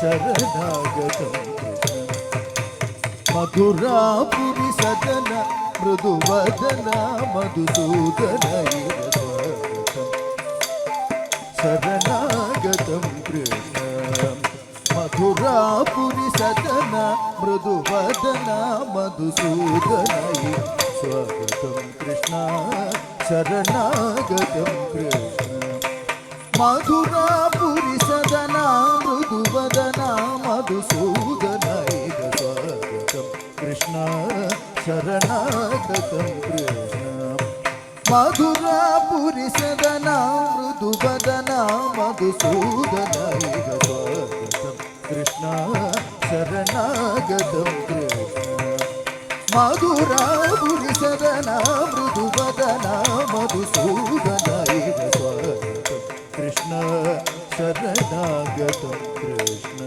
శరణాగతం కృష్ణ మధురాపురి సదన మృదువదన మధుసూదన స్వాగతం శరణాగతం కృష్ణ మధురాపురి సదన మృదువదన మధుసూదన స్వాగతం కృష్ణ శరణాగతం కృష్ణ మధురాపురి సదన మృదువదన మధుసూదన స్వాగతం కృష్ణ శరణాగతం కృష్ణ మధురాపురి సదన మృదువదన మధుసూదన స్వాగతం కృష్ణ శరణాగతం కృష్ణ మధురాపురి సదన మృదువదన మధుసూదన స్వాగతం కృష్ణ శరణాగతం కృష్ణ